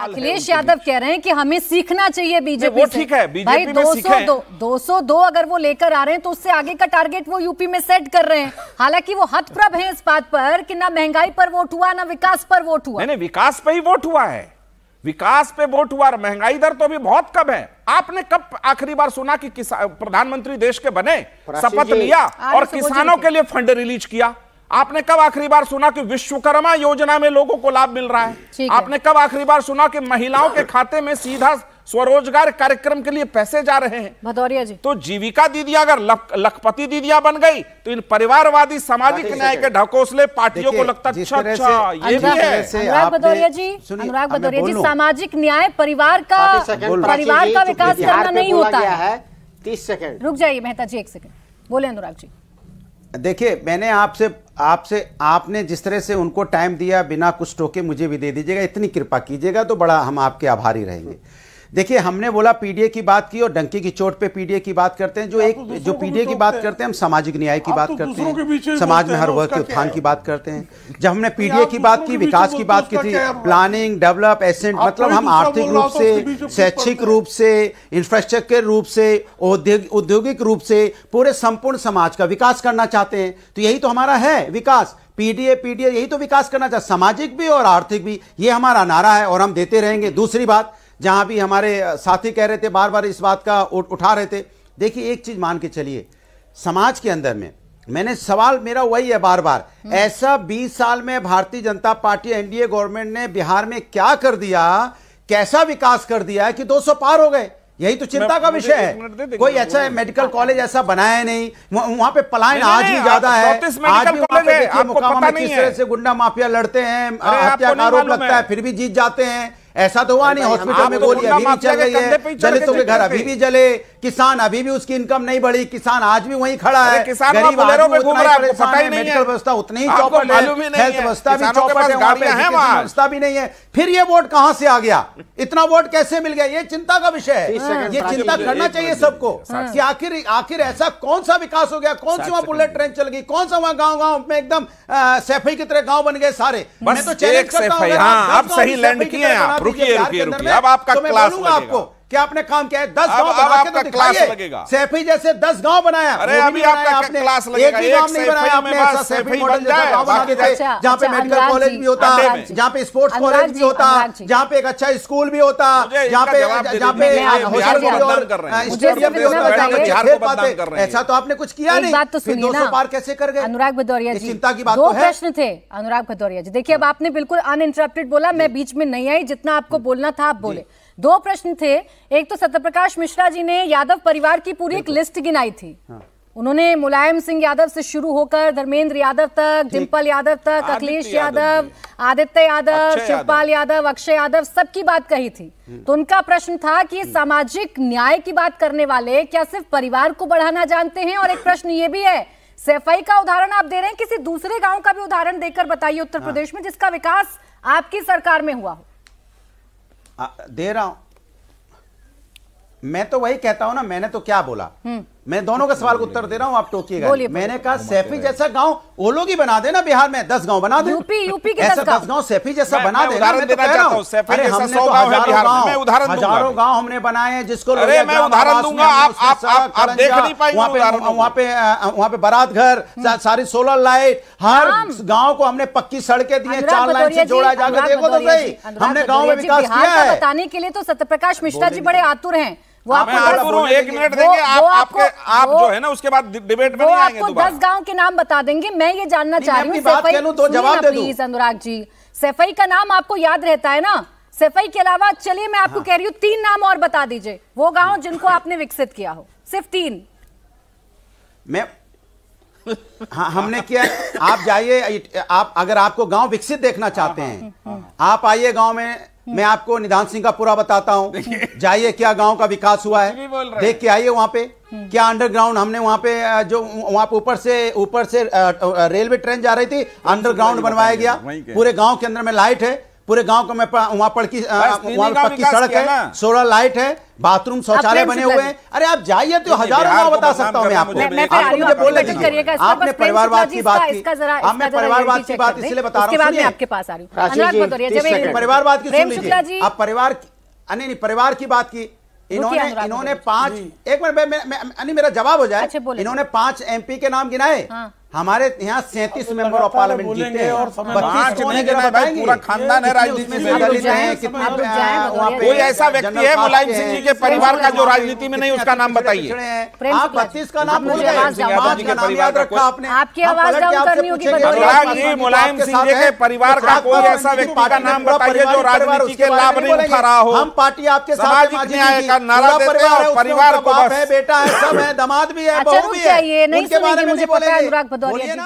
अखिलेश यादव कह रहे हैं कि हमें सीखना चाहिए बीजेपी से। ठीक है, भाई 202 अगर वो लेकर आ रहे हैं तो उससे आगे का टारगेट वो यूपी में सेट कर रहे हैं। हालांकि वो हतप्रभ हैं इस बात पर कि ना महंगाई पर वोट हुआ ना विकास पर वोट हुआ। नहीं, विकास पे ही वोट हुआ है, विकास पे वोट हुआ। महंगाई दर तो अभी बहुत कम है। आपने कब आखिरी बार सुना कि प्रधानमंत्री देश के बने, शपथ लिया और किसानों के लिए फंड रिलीज किया? आपने कब आखिरी बार सुना कि विश्वकर्मा योजना में लोगों को लाभ मिल रहा है? आपने कब आखिरी बार सुना कि महिलाओं के खाते में सीधा स्वरोजगार कार्यक्रम के लिए पैसे जा रहे हैं? भदौरिया जी, तो जीविका दीदियां अगर लखपति दीदियां बन गई तो इन परिवारवादी सामाजिक न्याय के ढकोसले पार्टियों को लगता अच्छा ये भी है। अनुराग भदौरिया जी, सामाजिक न्याय परिवार का विकास करना नहीं होता है। 30 सेकंड रुक जाइए मेहता जी, 1 सेकंड बोले अनुराग जी। देखिए, मैंने आपने जिस तरह से उनको टाइम दिया, बिना कुछ टोके मुझे भी दे दीजिएगा, इतनी कृपा कीजिएगा तो बड़ा हम आपके आभारी रहेंगे। देखिए, हमने बोला पीडीए की बात की और डंके की चोट पे पीडीए की बात करते हैं। जो पीडीए की बात करते हैं, हम सामाजिक न्याय की बात करते हैं, समाज में हर वर्ग के उत्थान की बात करते हैं। जब हमने पीडीए की बात की, विकास की बात की थी, प्लानिंग, डेवलप, एसेंट, मतलब हम आर्थिक रूप से, शैक्षिक रूप से, इंफ्रास्ट्रक्चर रूप से, औद्योगिक रूप से पूरे संपूर्ण समाज का विकास करना चाहते हैं। तो यही तो हमारा है विकास। पीडीए यही तो विकास करना चाहते, सामाजिक भी और आर्थिक भी, ये हमारा नारा है और हम देते रहेंगे। दूसरी बात, जहां भी हमारे साथी कह रहे थे, बार बार इस बात का उठा रहे थे, देखिए एक चीज मान के चलिए, समाज के अंदर में मैंने सवाल मेरा वही है बार बार, ऐसा 20 साल में Bharatiya Janata party NDA government ने बिहार में क्या कर दिया, कैसा विकास कर दिया है कि 200 पार हो गए? यही तो चिंता का विषय है। कोई अच्छा मेडिकल कॉलेज ऐसा बनाया नहीं, वहां पे पलायन आज भी ज्यादा है। आज भी वहां पे देखिए मुकामा में किस तरह से गुंडा माफिया लड़ते हैं, हत्या का आरोप लगता है, फिर भी जीत जाते हैं। ऐसा तो हुआ नहीं, हॉस्पिटल में गोली अभी भी चल रही है, दलितों के घर अभी भी जले, किसान अभी भी उसकी इनकम नहीं बढ़ी, किसान आज भी वहीं खड़ा है, गरीब आदमी उतना ही परेशान है, मेडिकल व्यवस्था उतनी ही चौपट है, हेल्थ व्यवस्था भी चौपट है, वहां पे एजुकेशन व्यवस्था भी नहीं है। फिर ये वोट कहां से आ गया, इतना वोट कैसे मिल गया? ये चिंता का विषय है। ये चिंता करना चाहिए सबको कि आखिर ऐसा कौन सा विकास हो गया, कौन सी वहां बुलेट ट्रेन चल गई, कौन सा वहां गांव में एकदम सैफई की तरह गांव बन गए सारे। मैं तो चैलेंज करता हूं, आप सही लैंड किए हैं आप। रुकिए, अब आपका क्लास लगेगा। क्या आपने काम किया है? 10 गांव बना के तो दिखाइए। सैफी जैसे 10 गांव बनाया। अरे अभी आपका क्लास लगेगा। एक गांव नहीं बनाया आपने, ऐसा सैफी मॉडल जैसा गांव बना के दे, जहां पे मेडिकल कॉलेज भी होता, जहां पे स्पोर्ट्स कॉलेज भी होता, जहां पे एक अच्छा स्कूल भी होता, जहां पे स्टेडियम भी होता। ऐसा तो आपने कुछ किया नहीं। 200 पार कैसे कर गए? अनुराग भदौरिया जी, चिंता की बात दो प्रश्न थे। अनुराग भदौरिया जी, देखिए अब आपने बिल्कुल अनइंटरप्टेड बोला, मैं बीच में नहीं आई, जितना आपको बोलना था आप बोले। 2 प्रश्न थे। एक तो सत्यप्रकाश मिश्रा जी ने यादव परिवार की पूरी एक लिस्ट गिनाई थी। उन्होंने मुलायम सिंह यादव से शुरू होकर धर्मेंद्र यादव तक, डिंपल यादव तक, अखिलेश यादव, आदित्य यादव, शिवपाल यादव, अक्षय यादव, सबकी बात कही थी। तो उनका प्रश्न था कि सामाजिक न्याय की बात करने वाले क्या सिर्फ परिवार को बढ़ाना जानते हैं? और एक प्रश्न ये भी है, सैफई का उदाहरण आप दे रहे हैं, किसी दूसरे गांव का भी उदाहरण देकर बताइए उत्तर प्रदेश में जिसका विकास आपकी सरकार में हुआ हो। दे रहा हूं, मैं तो वही कहता हूं ना, मैंने तो क्या बोला, मैं दोनों का सवाल का उत्तर दे रहा हूं, आप टोकिएगा। मैंने कहा सैफी जैसा गांव वो लोग ही बना देना, बिहार में 10 गांव बना दे, यूपी के ऐसा 10 गांव सैफी जैसा बना देना। मैं तो कह रहा हूं, अरे हमने तो हजारों गांव हमने बनाए हैं, जिसको मैं उदाहरण दूंगा, आप देख नहीं पाएंगे। वहां पे बारात घर, सारी सोलर लाइट, हर गांव को हमने पक्की सड़कें दी हैं, 4 लाइन से जोड़ा जाकर, देखो तो सही हमने गांव में विकास किया है। बताने के लिए तो सत्यप्रकाश मिश्रा जी बड़े आतुर हैं। वो आपको 1 मिनट देंगे, आप जो है ना उसके बाद डिबेट में नहीं आएंगे। आपको 10 गांव के नाम बता देंगे। मैं ये जानना चाह रही हूँ, प्लीज अनुराग जी, सैफई का नाम आपको याद रहता है ना? सैफई के अलावा चलिए मैं आपको कह रही हूँ 3 नाम और बता दीजिए, वो गांव जिनको आपने विकसित किया हो, सिर्फ 3। मैं हाँ, हमने किया। आप जाइए, आप अगर आपको गांव विकसित देखना चाहते हैं, आप आइए गांव में, मैं आपको निधान सिंह का पूरा बताता हूं। जाइए, क्या गांव का विकास हुआ है देख के आइए। वहां पे क्या अंडरग्राउंड हमने वहां पे जो वहां पे ऊपर से रेलवे ट्रेन जा रही थी, अंडरग्राउंड बनवाया गया, पूरे गांव के अंदर में लाइट है, पूरे गांव को मैं वहां पक्की सड़क है, 16 लाइट है, बाथरूम शौचालय बने हुए हैं। अरे आप जाइए तो हजारों गांव बता सकता हूं मैं आपको। मुझे बोलने दीजिए, आपने परिवारवाद की बात की, आपने परिवारवाद की बात इसलिए बता रहा हूँ, आपके पास आ रही हूँ। परिवारवाद की सुन लीजिए आप। परिवार नहीं, परिवार की बात की इन्होंने 5, एक मिनट मेरा जवाब हो जाए। इन्होंने 5 MP के नाम गिनाए। हमारे यहाँ 37 मेंबर ऑफ पार्लियामेंट जीते हैं और 32 पूरा खानदान है राजनीति में। कोई ऐसा व्यक्ति है मुलायम सिंह जी के परिवार का जो राजनीति में नहीं, उसका नाम बताइए। आप 32 का नाम भूल गए, 5 का नाम याद रखा आपने। आपकी आवाज डाउन करनी होगी। मुलायम सिंह जी के परिवार का कोई ऐसा व्यक्ति का नाम बताइए जो राजनीति के लाभ नहीं उठा रहा हो। हम पार्टी आपके सामाजिक न्याय का नारा देते हैं और परिवार को है, बेटा है, सब है, दामाद भी है, बहू भी है, नहीं सुनेंगे, मुझे पता है अनुराग भदौरिया जी।